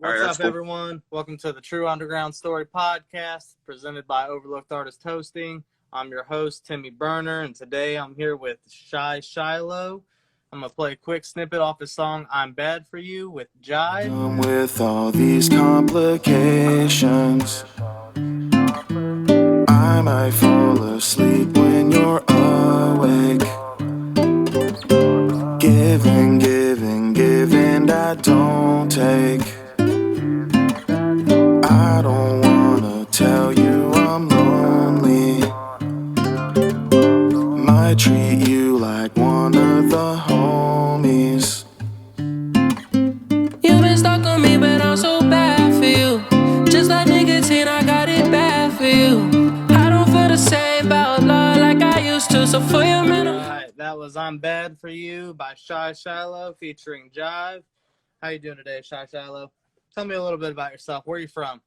All right, What's that's up, cool. everyone? Welcome to the True Underground Story podcast, presented by Overlooked Artist Hosting. I'm your host, Timmy Burner, and today I'm here with Shyloh. I'm going to play a quick snippet off his song, I'm Bad For You, with Jive. With all these complications, I might fall asleep when you're awake. Giving, I don't take. I don't wanna tell you I'm lonely. Might treat you like one of the homies. You've been stuck on me, but I'm so bad for you. Just like nicotine, I got it bad for you. I don't feel the same about love like I used to, so for your minute. Alright, that was I'm Bad For You by Shyloh featuring Jive. How you doing today, Shyloh? Tell me a little bit about yourself. Where are you from?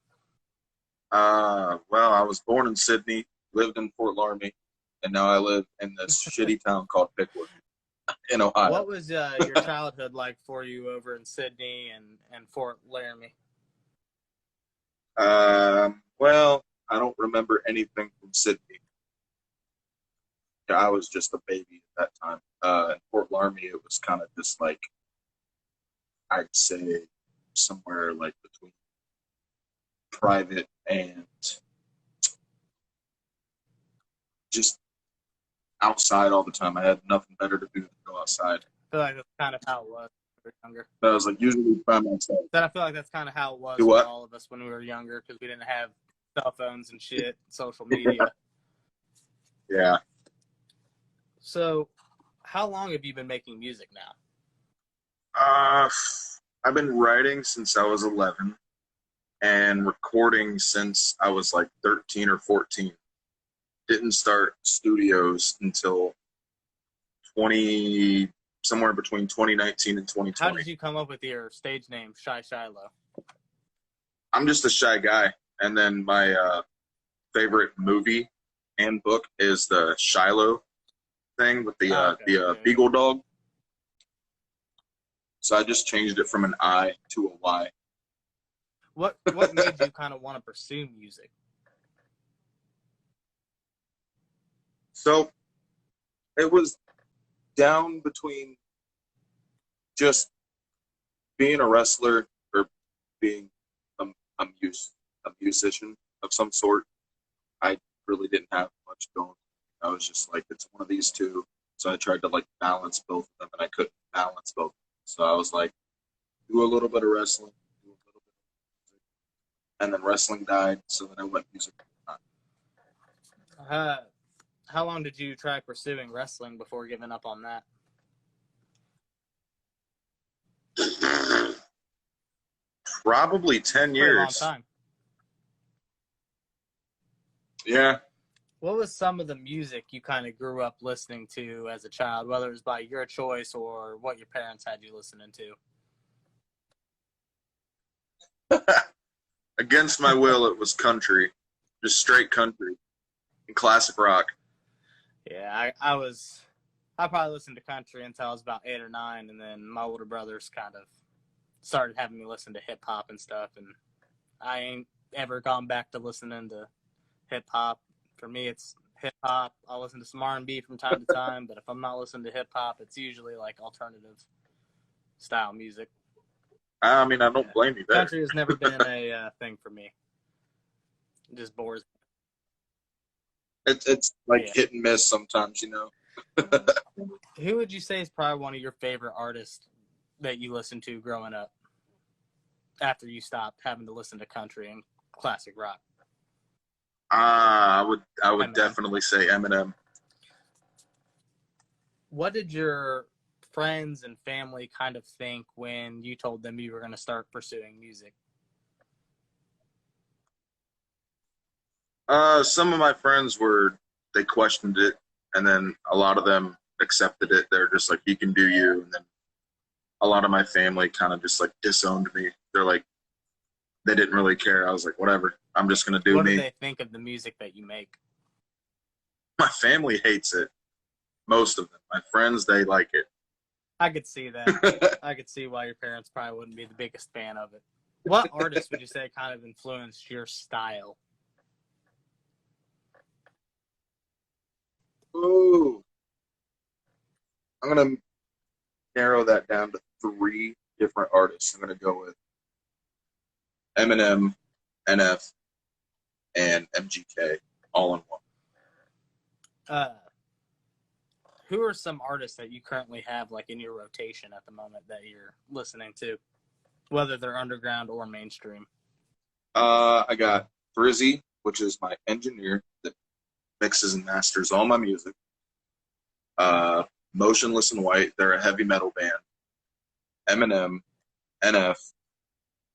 Well, I was born in Sydney, lived in Fort Laramie, and now I live in this shitty town called Pickwood in Ohio. What was your childhood like for you over in Sydney and Fort Laramie? Well, I don't remember anything from Sydney. I was just a baby at that time. In Fort Laramie, it was kind of just like, I'd say, somewhere like between private and just outside all the time. I had nothing better to do than go outside. I feel like that's kind of how it was when we were younger. But I was like usually by myself. I feel like that's kind of how it was Do for what? all of us when we were younger, because we didn't have cell phones and shit, social media. Yeah. So, how long have you been making music now? I've been writing since I was 11 and recording since I was like 13 or 14. Didn't start studios until somewhere between 2019 and 2020. How did you come up with your stage name, Shyloh? I'm just a shy guy. And then my favorite movie and book is the Shyloh thing with the beagle dog. So I just changed it from an I to a Y. What made you kind of want to pursue music? So it was down between just being a wrestler or being a musician of some sort. I really didn't have much going. I was just like, it's one of these two. So I tried to like balance both of them, and I couldn't balance both. So I was like, do a little bit of wrestling, do a little bit of music, and then wrestling died. So then I went music. How long did you try pursuing wrestling before giving up on that? Probably 10 years. For a long time. Yeah. What was some of the music you kind of grew up listening to as a child, whether it was by your choice or what your parents had you listening to? Against my will, it was country. Just straight country and classic rock. Yeah, I probably listened to country until I was about 8 or 9, and then my older brothers kind of started having me listen to hip-hop and stuff, and I ain't ever gone back to listening to hip-hop. For me, it's hip-hop. I'll listen to some R&B from time to time, but if I'm not listening to hip-hop, it's usually like alternative style music. I mean, I don't blame you there. Country has never been a thing for me. It just bores me. It's like hit and miss sometimes, you know. Who would you say is probably one of your favorite artists that you listened to growing up after you stopped having to listen to country and classic rock? I would Eminem. definitely say Eminem. What did your friends and family kind of think when you told them you were going to start pursuing music? Some of my friends they questioned it, and then a lot of them accepted it. They're just like, you can do you. And then a lot of my family kind of just like disowned me. They're like, they didn't really care. I was like, whatever, I'm just going to do me. What do they think of the music that you make? My family hates it. Most of them. My friends, they like it. I could see that. I could see why your parents probably wouldn't be the biggest fan of it. What artist would you say kind of influenced your style? Ooh. I'm going to narrow that down to 3 different artists. I'm going to go with Eminem, NF, and MGK all in one. Who are some artists that you currently have like in your rotation at the moment that you're listening to, whether they're underground or mainstream? I got Brizzy, which is my engineer that mixes and masters all my music. Motionless in White, they're a heavy metal band. Eminem, NF,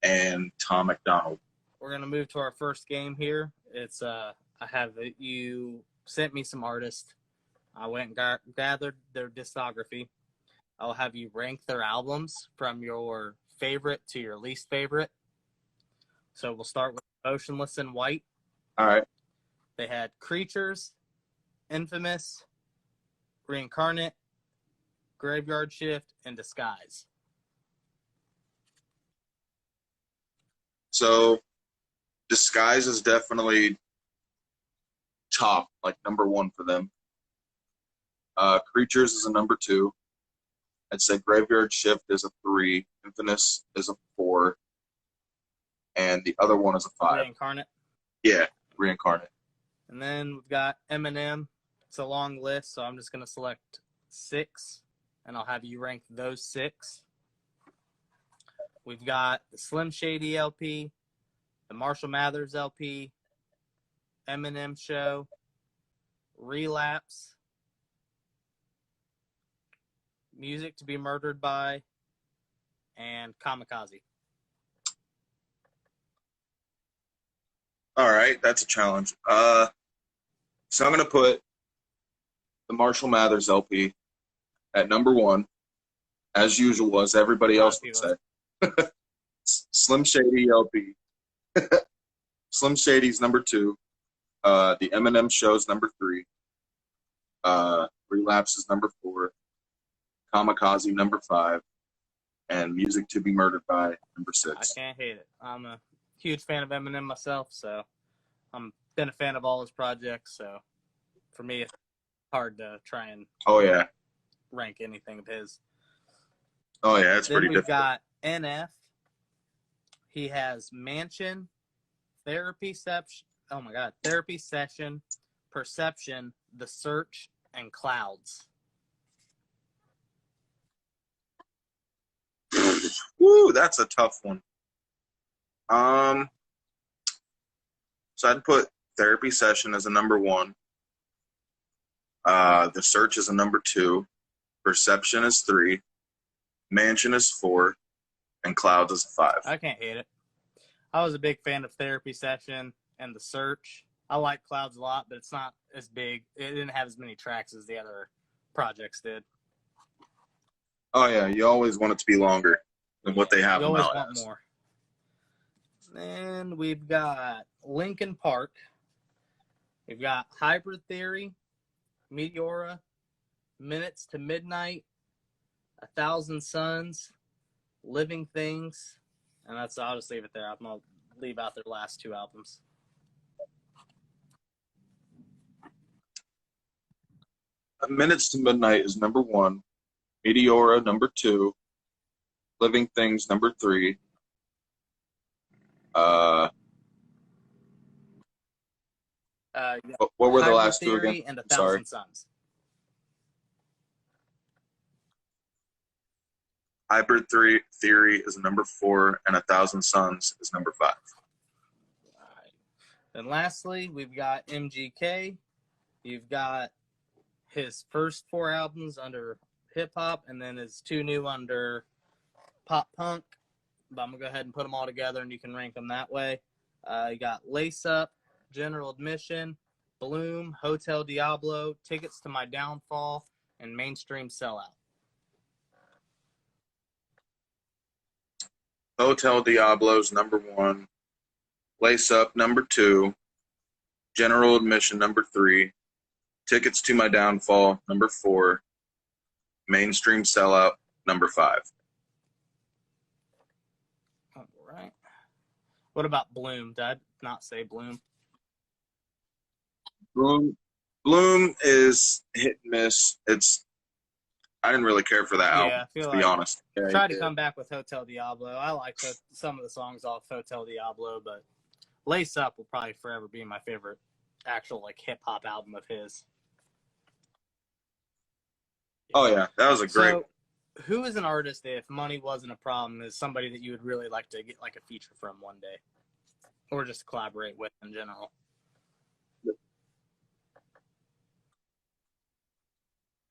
and Tom McDonald. We're gonna move to our first game here. It's you sent me some artists. I went and gathered their discography. I'll have you rank their albums from your favorite to your least favorite. So we'll start with Motionless in White. All right. They had Creatures, Infamous, Reincarnate, Graveyard Shift, and Disguise. So Disguise is definitely top, like number 1 for them. Creatures is a number 2. I'd say Graveyard Shift is a 3. Infamous is a 4. And the other one is a 5. Reincarnate. Yeah, Reincarnate. And then we've got Eminem. It's a long list, so I'm just going to select 6, and I'll have you rank those 6. We've got the Slim Shady LP, the Marshall Mathers LP, Eminem Show, Relapse, Music to Be Murdered By, and Kamikaze. All right, that's a challenge. So I'm going to put the Marshall Mathers LP at number 1, as usual, as everybody else would say. Slim Shady LP. Slim Shady's number 2. The Eminem Show's number 3. Relapse is number 4. Kamikaze number 5. And Music to Be Murdered By number 6. I can't hate it. I'm a huge fan of Eminem myself, so I'm been a fan of all his projects. So for me, it's hard to try and rank anything of his. Oh yeah, it's pretty difficult. We've got NF. He has Mansion, Therapy Session, Perception, The Search, and Clouds. Woo, that's a tough one. So I'd put Therapy Session as a number 1. The Search is a number 2. Perception is 3. Mansion is 4. And Clouds is a 5. I can't hate it. I was a big fan of Therapy Session and The Search. I like Clouds a lot, but it's not as big. It didn't have as many tracks as the other projects did. Oh yeah, you always want it to be longer than what they have. You always now want as. more. Then we've got Linkin Park. We've got Hybrid Theory, Meteora, Minutes to Midnight, 1,000 Suns, Living Things, and I'll just leave it there. I'm gonna leave out their last 2 albums. Minutes to Midnight is number 1. Meteora number 2. Living Things number 3. What were the last 2 again? And 1,000 Suns. Hybrid Theory is number 4, and 1,000 Suns is number 5. All right. Then lastly, we've got MGK. You've got his first 4 albums under hip hop, and then his 2 new under pop punk. But I'm gonna go ahead and put them all together, and you can rank them that way. You got Lace Up, General Admission, Bloom, Hotel Diablo, Tickets to My Downfall, and Mainstream Sellout. Hotel Diablo's number 1. Lace Up number 2. General Admission number 3. Tickets to My Downfall number 4. Mainstream Sellout number 5. All right. What about Bloom? Did I not say Bloom? Bloom is hit and miss. I didn't really care for that Yeah, album, I feel to like be honest. Yeah, tried to come back with Hotel Diablo. I like some of the songs off Hotel Diablo, but Lace Up will probably forever be my favorite actual like hip hop album of his. Oh yeah, that was a great one. So, who is an artist that, if money wasn't a problem, is somebody that you would really like to get like a feature from one day, or just collaborate with in general?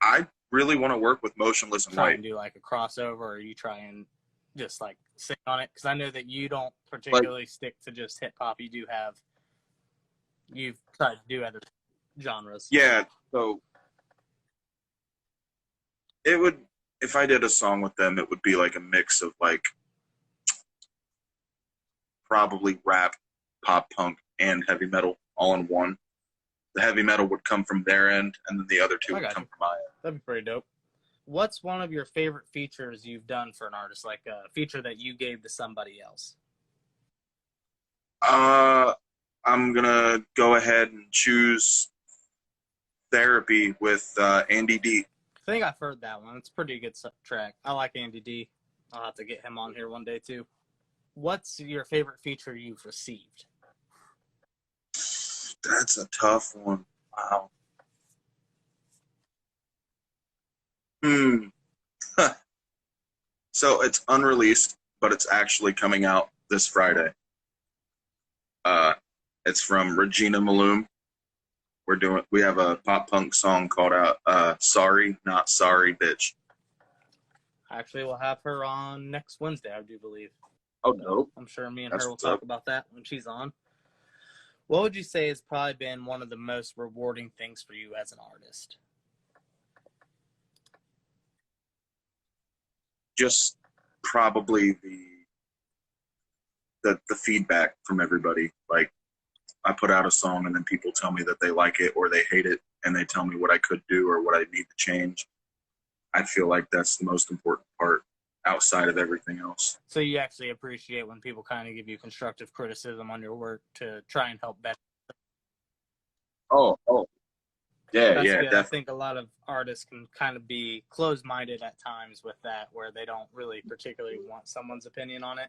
I really want to work with Motionless In Try White. and do like a crossover, or you try and just like sing on it? Because I know that you don't particularly stick to just hip hop. You've tried to do other genres. Yeah, so it would, if I did a song with them, it would be like a mix of like probably rap, pop punk, and heavy metal all in one. The heavy metal would come from their end, and then the other two would come from my end. That'd be pretty dope. What's one of your favorite features you've done for an artist, like a feature that you gave to somebody else? I'm gonna go ahead and choose Therapy with Andy D. I think I've heard that one. It's a pretty good track. I like Andy D. I'll have to get him on here one day too. What's your favorite feature you've received? That's a tough one. Wow. So it's unreleased, but it's actually coming out this Friday. It's from Regina Malum. We have a pop punk song called Sorry, Not Sorry, Bitch. Actually, we'll have her on next Wednesday, I do believe. Oh, no. I'm sure me and her will talk about that when she's on. What would you say has probably been one of the most rewarding things for you as an artist? Just probably the feedback from everybody. Like, I put out a song and then people tell me that they like it or they hate it, and they tell me what I could do or what I need to change. I feel like that's the most important part outside of everything else. So you actually appreciate when people kind of give you constructive criticism on your work to try and help better. Oh. Yeah, That's yeah, good. definitely. I think a lot of artists can kind of be closed-minded at times with that, where they don't really particularly want someone's opinion on it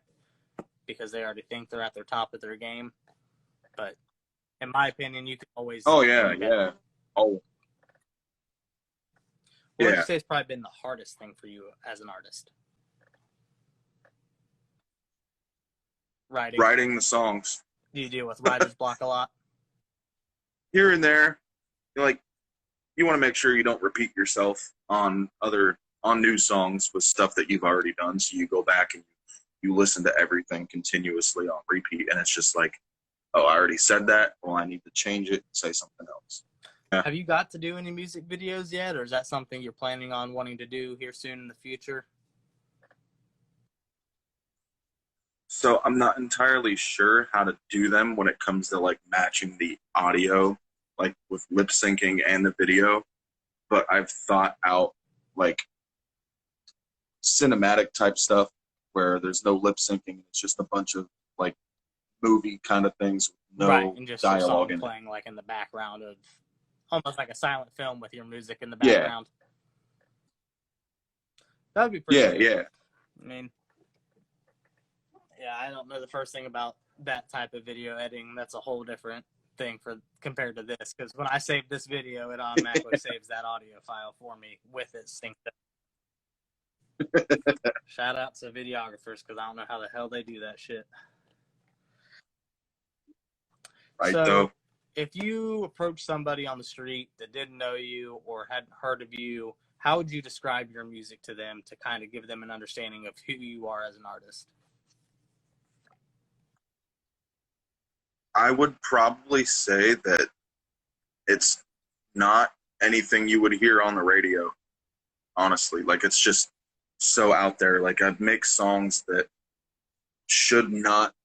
because they already think they're at their top of their game. But in my opinion, you can always... Oh, yeah. Oh. What would you say has probably been the hardest thing for you as an artist? Writing the songs. Do you deal with writer's block a lot? Here and there. You want to make sure you don't repeat yourself on new songs with stuff that you've already done. So you go back and you listen to everything continuously on repeat, and it's just like, oh, I already said that. Well, I need to change it and say something else. Yeah. Have you got to do any music videos yet, or is that something you're planning on wanting to do here soon in the future? So I'm not entirely sure how to do them when it comes to like matching the audio, like with lip syncing and the video. But I've thought out like cinematic type stuff where there's no lip syncing. It's just a bunch of like movie kind of things with no and just dialogue your song playing like in the background of almost like a silent film with your music in the background. That'd be pretty good. Yeah. I mean, I don't know the first thing about that type of video editing. That's a whole different thing compared to this, because when I save this video, it automatically saves that audio file for me with it synced up. Shout out to videographers, because I don't know how the hell they do that shit. Right, so, though. If you approached somebody on the street that didn't know you or hadn't heard of you, how would you describe your music to them to kind of give them an understanding of who you are as an artist? I would probably say that it's not anything you would hear on the radio, honestly. Like, it's just so out there. Like, I'd make songs that should not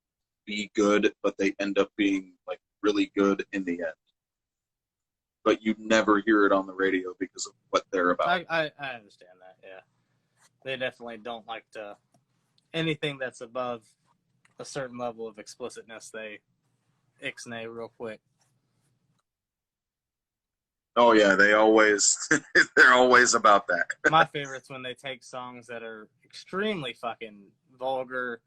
be good, but they end up being, like, really good in the end. But you never hear it on the radio because of what they're about. I understand that, yeah. They definitely don't like to... Anything that's above a certain level of explicitness, they ixnay real quick. Oh yeah, they're always about that. My favorite's when they take songs that are extremely fucking vulgar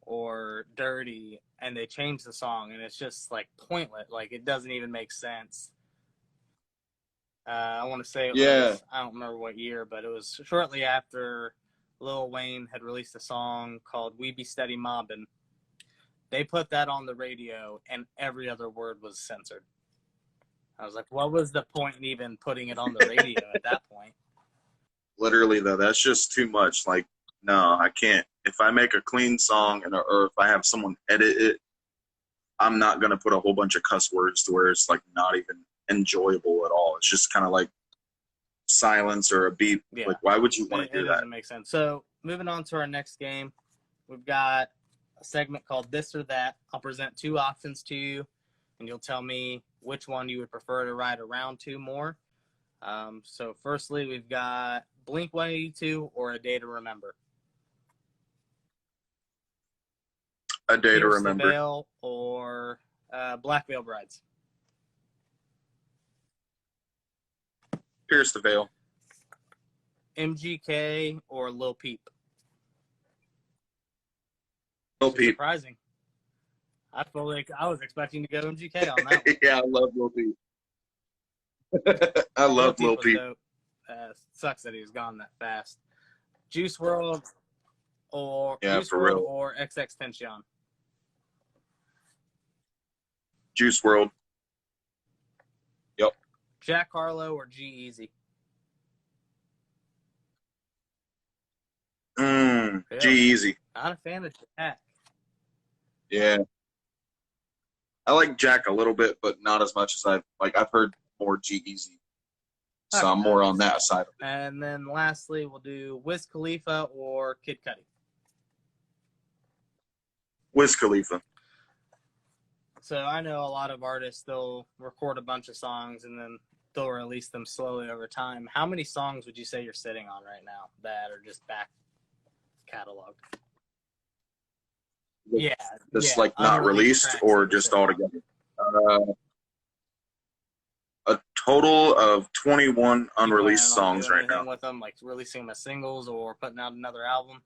or dirty and they change the song and it's just like pointless. Like it doesn't even make sense. I want to say it was, I don't remember what year, but it was shortly after Lil Wayne had released a song called We Be Steady Mobbin'. They put that on the radio and every other word was censored. I was like, what was the point in even putting it on the radio at that point? Literally though, that's just too much. Like, no, I can't. If I make a clean song or if I have someone edit it, I'm not gonna put a whole bunch of cuss words to where it's like not even enjoyable at all. It's just kind of like silence or a beep. Yeah. Like, why would you want to do It that? doesn't make sense. So moving on to our next game, we've got a segment called This or That. I'll present two options to you, and you'll tell me which one you would prefer to ride around to more. So firstly, we've got Blink-182 or A Day to Remember. A Day to Pierce the Remember. Veil or Black Veil Brides. Pierce the Veil. MGK or Lil Peep. Lil Peep. Surprising. I feel like I was expecting to go MGK on that one. Yeah, I love Lil Peep. I love Lil Peep. Sucks that he was gone that fast. Juice WRLD or Juice WRLD or XXXTentacion. Juice WRLD. Yep. Jack Harlow or G-Eazy. G-Eazy. Not a fan of Jack. Yeah. I like Jack a little bit, but not as much as I've heard more G-Eazy. So I'm more on that side of it. And then lastly, we'll do Wiz Khalifa or Kid Cudi. Wiz Khalifa. So I know a lot of artists, they'll record a bunch of songs and then they'll release them slowly over time. How many songs would you say you're sitting on right now that are just back cataloged? Yeah. Just like not released or just all together? A total of 21 unreleased songs right now. With them, like releasing them as singles or putting out another album?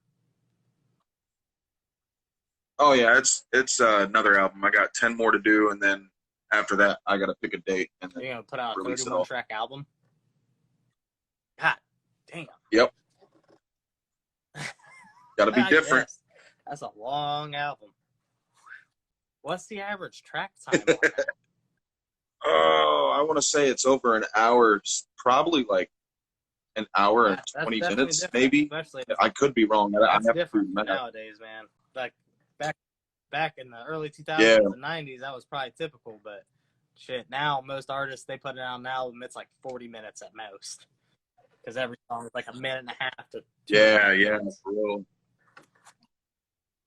Oh yeah, it's another album. I got 10 more to do, and then after that, I got to pick a date and then you're gonna put out a release 31-track album. God damn. Yep. Got to be different. Yes. That's a long album. What's the average track time on that? Oh, I want to say it's over an hour. It's probably like an hour and 20 minutes, maybe. I could be wrong. That's different nowadays, man. Like back in the early 2000s and 90s, that was probably typical. But shit, now most artists, they put it on an album, it's like 40 minutes at most. Because every song is like a minute and a half to 2 minutes. For real.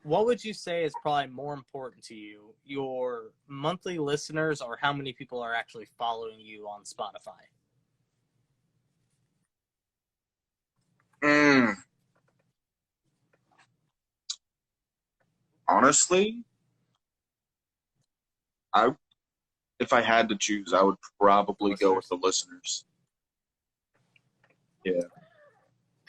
What would you say is probably more important to you, your monthly listeners or how many people are actually following you on Spotify? Honestly, if I had to choose, I would probably go with the listeners. Yeah.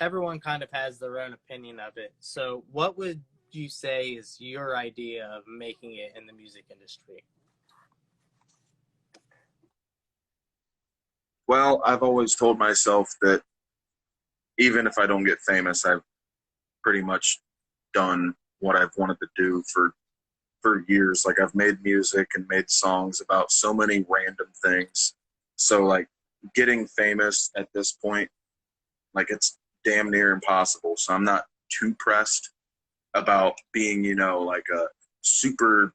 Everyone kind of has their own opinion of it. So what would you say is your idea of making it in the music industry? Well, I've always told myself that even if I don't get famous, I've pretty much done what I've wanted to do for years. Like, I've made music and made songs about so many random things. So, like, getting famous at this point, like, it's damn near impossible. So I'm not too pressed about being, like a super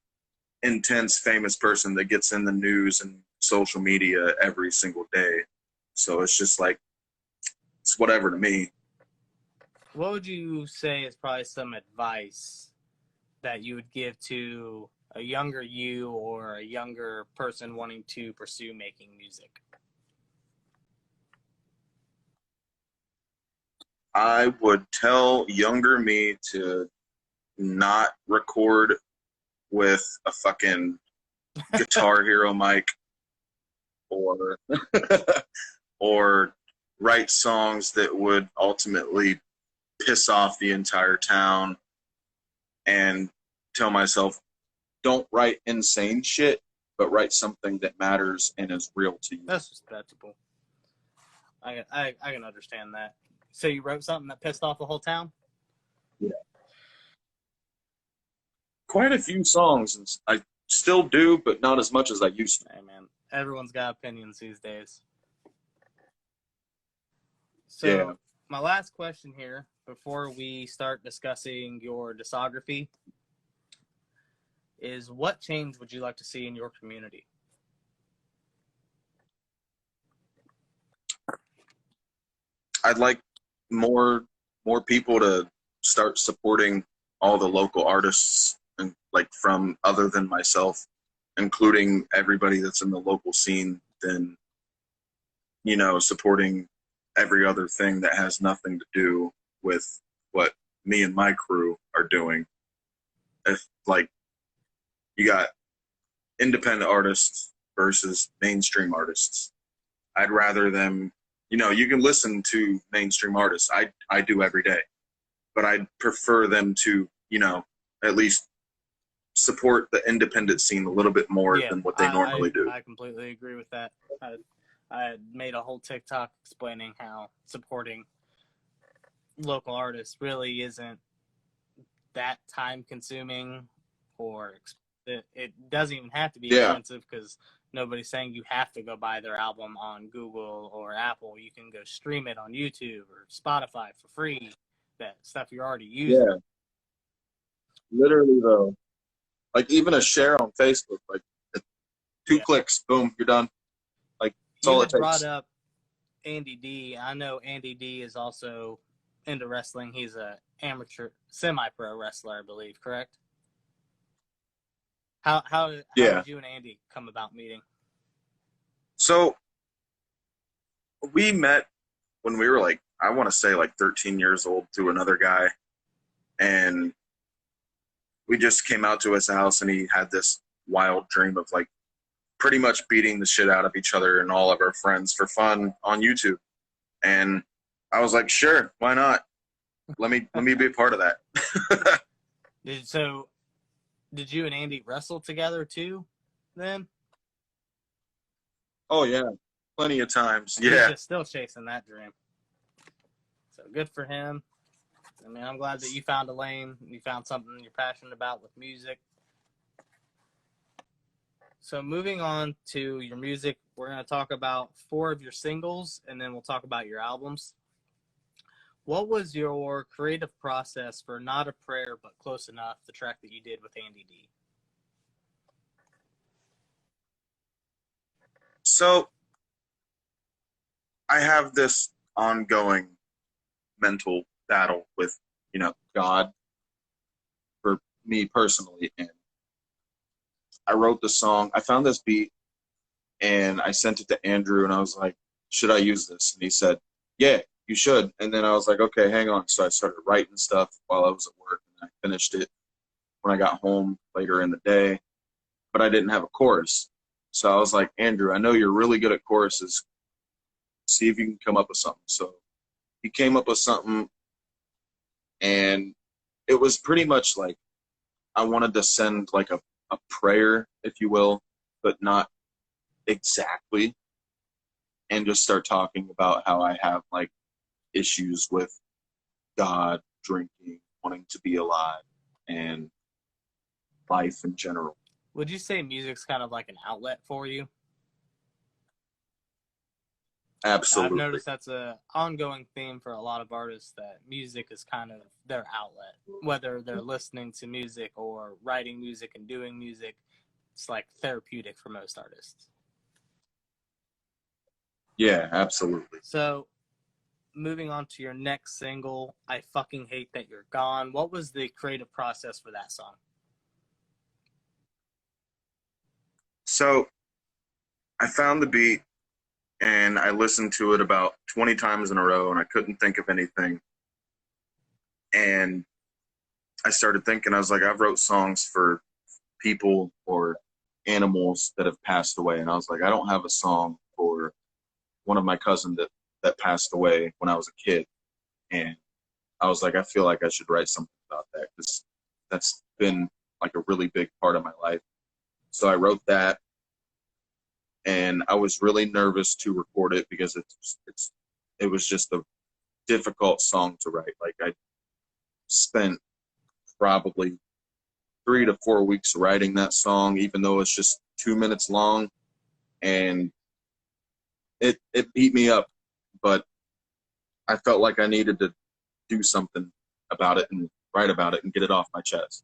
intense famous person that gets in the news and social media every single day. So it's just like, it's whatever to me. What would you say is probably some advice that you would give to a younger you or a younger person wanting to pursue making music? I would tell younger me to not record with a fucking Guitar Hero mic or or write songs that would ultimately piss off the entire town, and tell myself, don't write insane shit, but write something that matters and is real to you. That's respectable. I can understand that. So you wrote something that pissed off the whole town? Yeah. Quite a few songs, and I still do, but not as much as I used to. Hey, man. Everyone's got opinions these days. So, Yeah. My last question here, before we start discussing your discography, is what change would you like to see in your community? I'd like more people to start supporting all the local artists, and like from other than myself, including everybody that's in the local scene, than, you know, supporting every other thing that has nothing to do with what me and my crew are doing. If, like, you got independent artists versus mainstream artists, I'd rather them, you know, you can listen to mainstream artists. I do every day, but I'd prefer them to, you know, at least support the independent scene a little bit more than what they normally do. I completely agree with that. I had made a whole TikTok explaining how supporting local artists really isn't that time consuming, or it doesn't even have to be expensive, because nobody's saying you have to go buy their album on Google or Apple. You can go stream it on YouTube or Spotify for free, that stuff you're already using. Yeah. Literally, though. Like, even a share on Facebook, like, 2 clicks, boom, you're done. Like, that's all it takes. You brought up Andy D. I know Andy D is also into wrestling. He's a amateur, semi-pro wrestler, I believe, correct? How did you and Andy come about meeting? So, we met when we were, like, I want to say, like, 13 years old, through another guy. And we just came out to his house, and he had this wild dream of, like, pretty much beating the shit out of each other and all of our friends for fun on YouTube. And I was like, sure, why not? Let me be a part of that. Did you and Andy wrestle together too then? Oh yeah, plenty of times. He's Yeah. just still chasing that dream. So good for him. I mean, I'm glad that you found a lane. You found something you're passionate about with music. So moving on to your music, we're going to talk about 4 of your singles, and then we'll talk about your albums. What was your creative process for Not a Prayer But Close Enough, the track that you did with Andy D? So I have this ongoing mental battle with, you know, God, for me personally. And I wrote the song. I found this beat, and I sent it to Andrew, and I was like, should I use this? And he said, yeah, you should. And then I was like, okay, hang on. So I started writing stuff while I was at work, and I finished it when I got home later in the day, but I didn't have a chorus. So I was like, Andrew, I know you're really good at choruses. See if you can come up with something. So he came up with something, and it was pretty much like I wanted to send like a prayer, if you will, but not exactly, and just start talking about how I have like issues with God, drinking, wanting to be alive, and life in general. Would you say music's kind of like an outlet for you? Absolutely. I've noticed that's an ongoing theme for a lot of artists, that music is kind of their outlet. Whether they're listening to music or writing music and doing music, it's like therapeutic for most artists. Yeah, absolutely. So, moving on to your next single, I Fucking Hate That You're Gone. What was the creative process for that song? So I found the beat, and I listened to it about 20 times in a row, and I couldn't think of anything. And I started thinking, I was like, I've wrote songs for people or animals that have passed away. And I was like, I don't have a song for one of my cousins that passed away when I was a kid. And I was like, I feel like I should write something about that because that's been like a really big part of my life. So I wrote that, and I was really nervous to record it because it was just a difficult song to write. Like I spent probably 3 to 4 weeks writing that song, even though it's just 2 minutes long, and it beat me up, but I felt like I needed to do something about it and write about it and get it off my chest.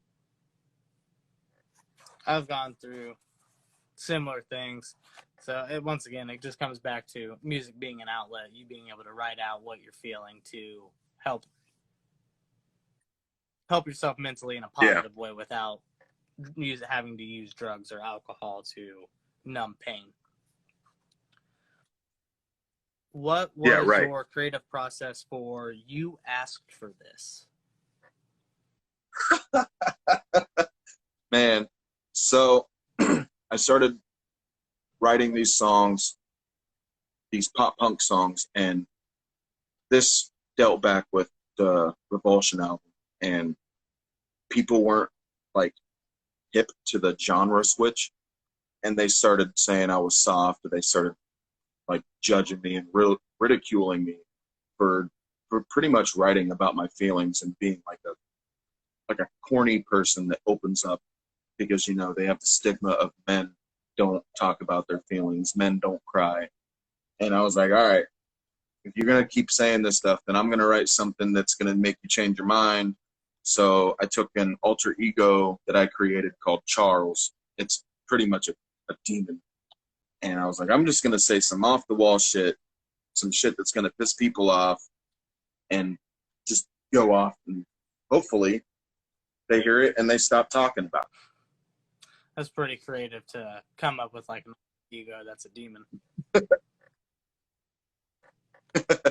I've gone through similar things. So once again, it just comes back to music being an outlet, you being able to write out what you're feeling to help yourself mentally in a positive way without having to use drugs or alcohol to numb pain. What was your creative process for You Asked for This? Man, so I started writing these songs, these pop punk songs, and this dealt back with the Revulsion album, and people weren't like hip to the genre switch, and they started saying I was soft, and they started like judging me and ridiculing me for pretty much writing about my feelings and being like a corny person that opens up because, you know, they have the stigma of men don't talk about their feelings, men don't cry. And I was like, all right, if you're going to keep saying this stuff, then I'm going to write something that's going to make you change your mind. So I took an alter ego that I created called Charles. It's pretty much a demon. And I was like, I'm just going to say some off-the-wall shit, some shit that's going to piss people off, and just go off. And hopefully they hear it and they stop talking about it. That's pretty creative to come up with like an ego that's a demon.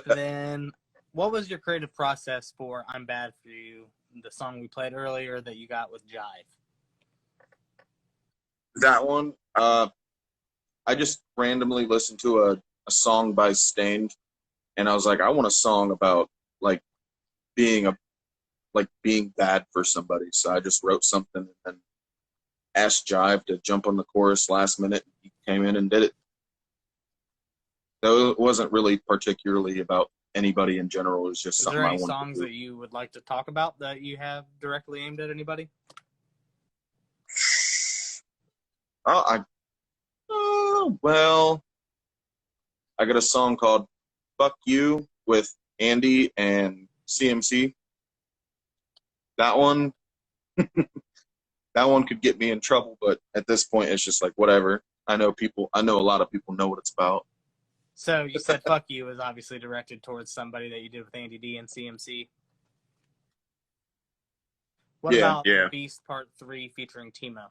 Then what was your creative process for I'm Bad For You, the song we played earlier that you got with Jive? That one, I just randomly listened to a song by Stained, and I was like, I want a song about like being bad for somebody. So I just wrote something and then asked Jive to jump on the chorus last minute. He came in and did it. So it wasn't really particularly about anybody in general. It was just something I wanted to do. Is there any songs that you would like to talk about that you have directly aimed at anybody? Well, I got a song called Fuck You with Andy and CMC. That one, that one could get me in trouble, but at this point, it's just like, whatever. I know a lot of people know what it's about. So you said Fuck You is obviously directed towards somebody that you did with Andy D and CMC. What about Beast Part 3 featuring Timo?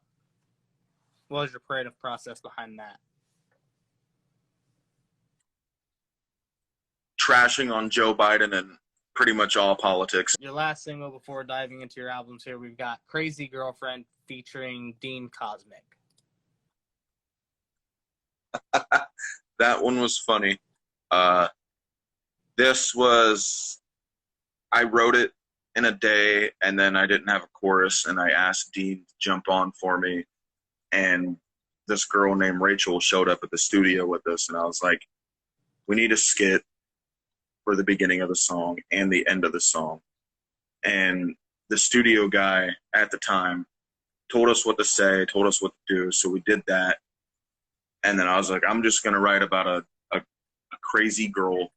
What was your creative process behind that? Trashing on Joe Biden and pretty much all politics. Your last single before diving into your albums here, we've got Crazy Girlfriend featuring Dean Cosmic. That one was funny. I wrote it in a day, and then I didn't have a chorus, and I asked Dean to jump on for me, and this girl named Rachel showed up at the studio with us, and I was like, we need a skit for the beginning of the song and the end of the song. And the studio guy at the time told us what to say, told us what to do, so we did that. And then I was like, I'm just going to write about a crazy girl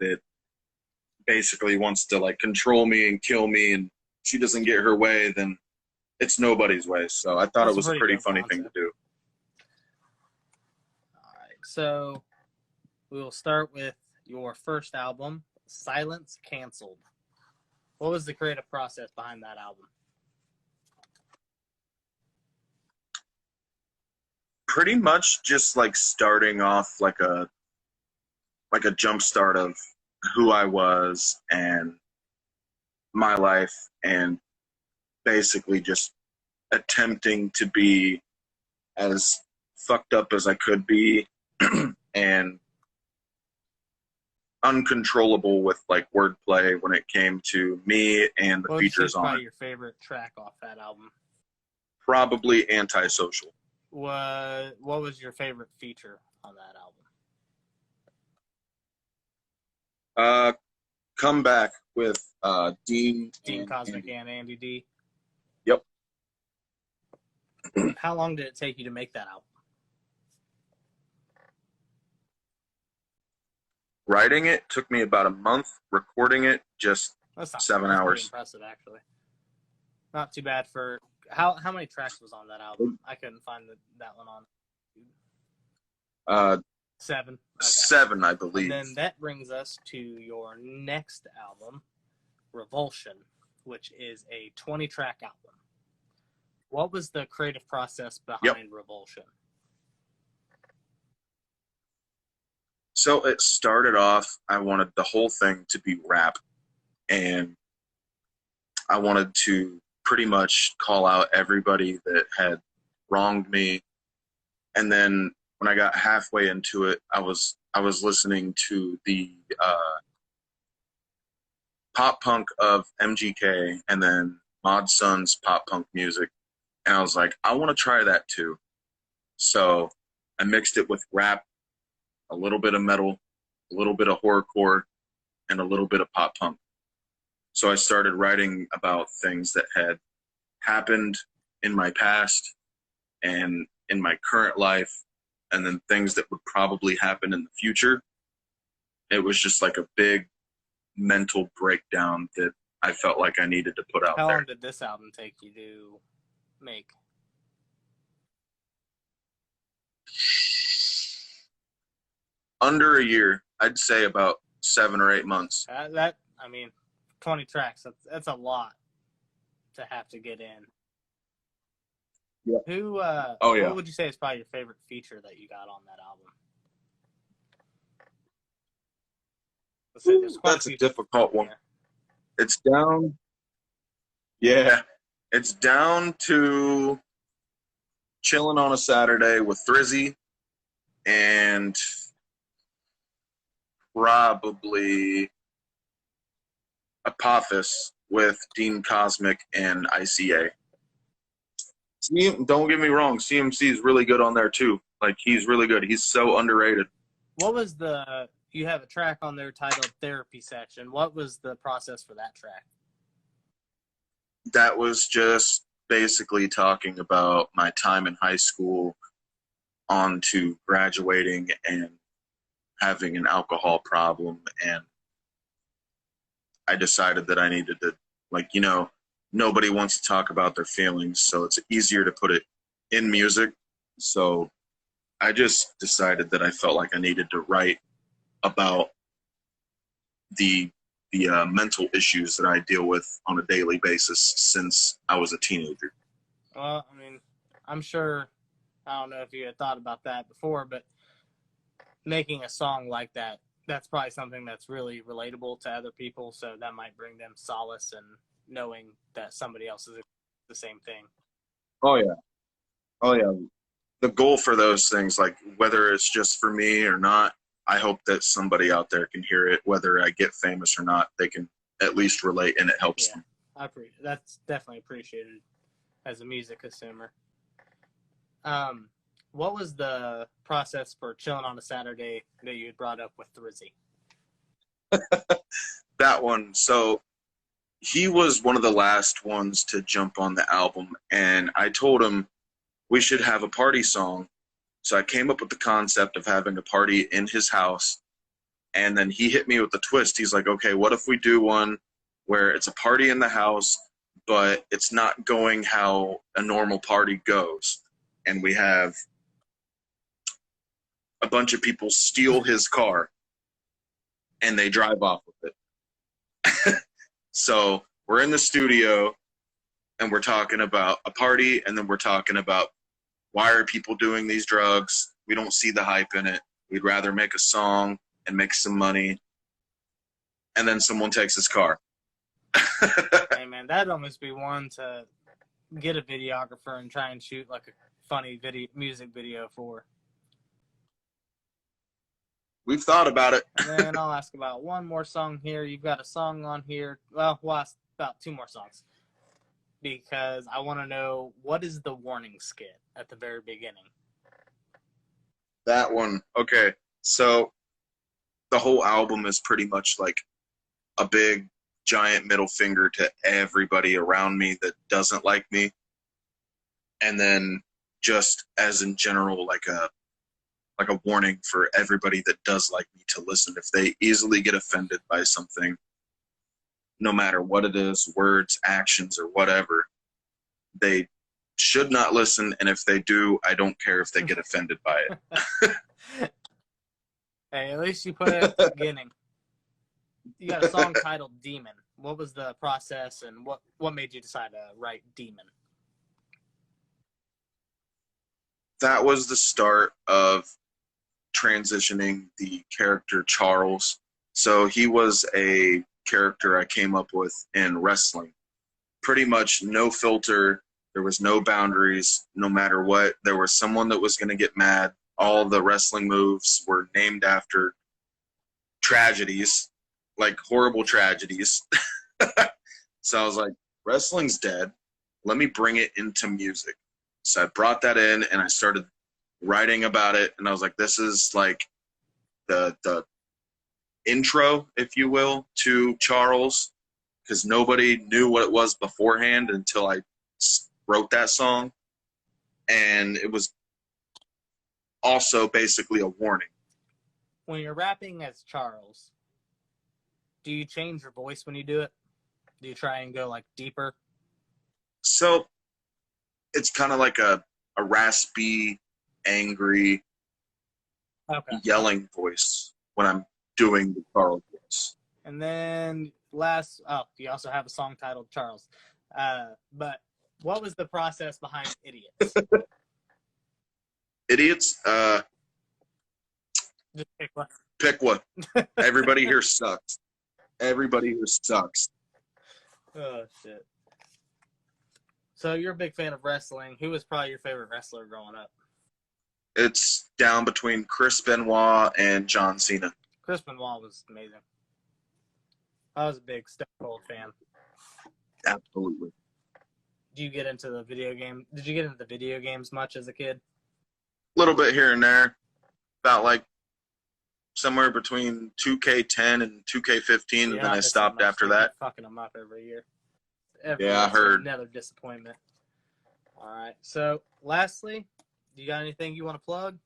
that basically wants to like control me and kill me, and she doesn't get her way, then it's nobody's way. So I thought it was a pretty funny thing to do. All right, so we will start with your first album, Silence Canceled. What was the creative process behind that album? Pretty much just like starting off like a jump start of who I was and my life, and basically just attempting to be as fucked up as I could be and uncontrollable with like wordplay when it came to me and the What would you say features is on probably it. your favorite track off that album? Probably Antisocial. What was your favorite feature on that album? Come Back with Dean and Cosmic Andy. and Andy D. Yep. How long did it take you to make that album? Writing it took me about a month. Recording it just That's 7 that's hours. Pretty impressive, actually. Not too bad for how many tracks was on that album? I couldn't find that one on. 7. Okay. 7, I believe. And then that brings us to your next album, Revulsion, which is a 20-track album. What was the creative process behind Revulsion? So it started off, I wanted the whole thing to be rap. And I wanted to pretty much call out everybody that had wronged me. And then when I got halfway into it, I was listening to the pop punk of MGK and then Mod Sun's pop punk music. And I was like, I want to try that too. So I mixed it with rap, a little bit of metal, a little bit of horrorcore, and a little bit of pop punk. So I started writing about things that had happened in my past and in my current life, and then things that would probably happen in the future. It was just like a big mental breakdown that I felt like I needed to put out How there. long did this album take you to make? Under a year. I'd say about 7 or 8 months. 20 tracks. That's a lot to have to get in. Yeah. Who? Oh yeah. What would you say is probably your favorite feature that you got on that album? Let's say there's quite That's a few difficult one. there. It's down. Yeah, it's down to Chillin On A Saturday with Thrizzy and probably Apophis with Dean Cosmic and ICA. Don't get me wrong, CMC is really good on there too. Like, he's really good. He's so underrated. What was you have a track on there titled Therapy Section. What was the process for that track? That was just basically talking about my time in high school on to graduating and having an alcohol problem. And I decided that I needed to, nobody wants to talk about their feelings, so it's easier to put it in music. So I just decided that I felt like I needed to write about the mental issues that I deal with on a daily basis since I was a teenager. Well, I'm sure, I don't know if you had thought about that before, but making a song like that, that's probably something that's really relatable to other people, so that might bring them solace in knowing that somebody else is the same thing. Oh, yeah. The goal for those things, like whether it's just for me or not, I hope that somebody out there can hear it. Whether I get famous or not, they can at least relate, and it helps them. That's definitely appreciated as a music consumer. What was the process for Chillin On A Saturday that you had brought up with Thrizzy? That one. So he was one of the last ones to jump on the album, and I told him we should have a party song. So I came up with the concept of having a party in his house, and then he hit me with the twist. He's like, okay, what if we do one where it's a party in the house, but it's not going how a normal party goes, and we have a bunch of people steal his car and they drive off with it. So we're in the studio and we're talking about a party, and then we're talking about why are people doing these drugs? We don't see the hype in it. We'd rather make a song and make some money, and then someone takes his car. Hey man, that'd almost be one to get a videographer and try and shoot like a funny music video for? We've thought about it. And then I'll ask about one more song here. You've got a song on here. Well, we'll ask about 2 more songs because I want to know, what is the warning skit at the very beginning? That one. Okay. So the whole album is pretty much like a big, giant middle finger to everybody around me that doesn't like me. And then just as in general, like a warning for everybody that does like me to listen. If they easily get offended by something, no matter what it is, words, actions, or whatever, they should not listen. And if they do, I don't care if they get offended by it. Hey, at least you put it at the beginning. You got a song titled Demon. What was the process and what made you decide to write Demon? That was the start of transitioning the character Charles. So he was a character I came up with in wrestling. Pretty much no filter. There was no boundaries. No matter what, there was someone that was going to get mad. All the wrestling moves were named after tragedies, like horrible tragedies. So I was like, wrestling's dead. Let me bring it into music. So I brought that in and I started writing about it. And I was like, this is like the intro, if you will, to Charles, because nobody knew what it was beforehand until I wrote that song. And it was also basically a warning. When you're rapping as Charles, do you change your voice when you do it? Do you try and go like deeper? So it's kind of like a raspy, angry, yelling voice when I'm doing the Charles voice. And then you also have a song titled Charles. But what was the process behind Idiots? Idiots? Just pick one. Pick one. Everybody here sucks. Everybody here sucks. Oh, shit. So you're a big fan of wrestling. Who was probably your favorite wrestler growing up? It's down between Chris Benoit and John Cena. Chris Benoit was amazing. I was a big Stone Cold fan. Absolutely. Did you get into the video games much as a kid? A little bit here and there. About like somewhere between 2K10 and 2K15, and then I stopped after that. Fucking them up every year. Yeah, I heard. Another disappointment. All right. So, lastly, do you got anything you want to plug?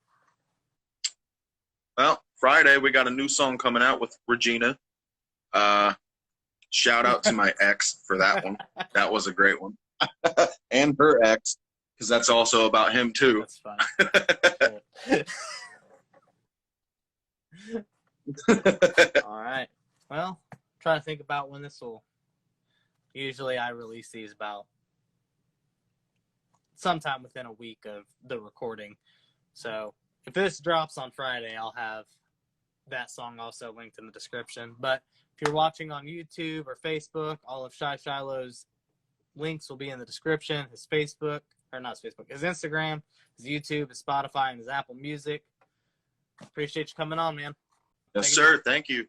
Well, Friday we got a new song coming out with Regina. Shout out to my ex for that one. That was a great one. And her ex, because that's also about him too. That's funny. All right. Well, I'm trying to think about when this will. Usually I release these about sometime within a week of the recording. So if this drops on Friday, I'll have that song also linked in the description. But if you're watching on YouTube or Facebook, all of Shyloh's links will be in the description. His Facebook, or not his Facebook, his Instagram, his YouTube, his Spotify, and his Apple Music. Appreciate you coming on, man. Yes, sir. Thank you.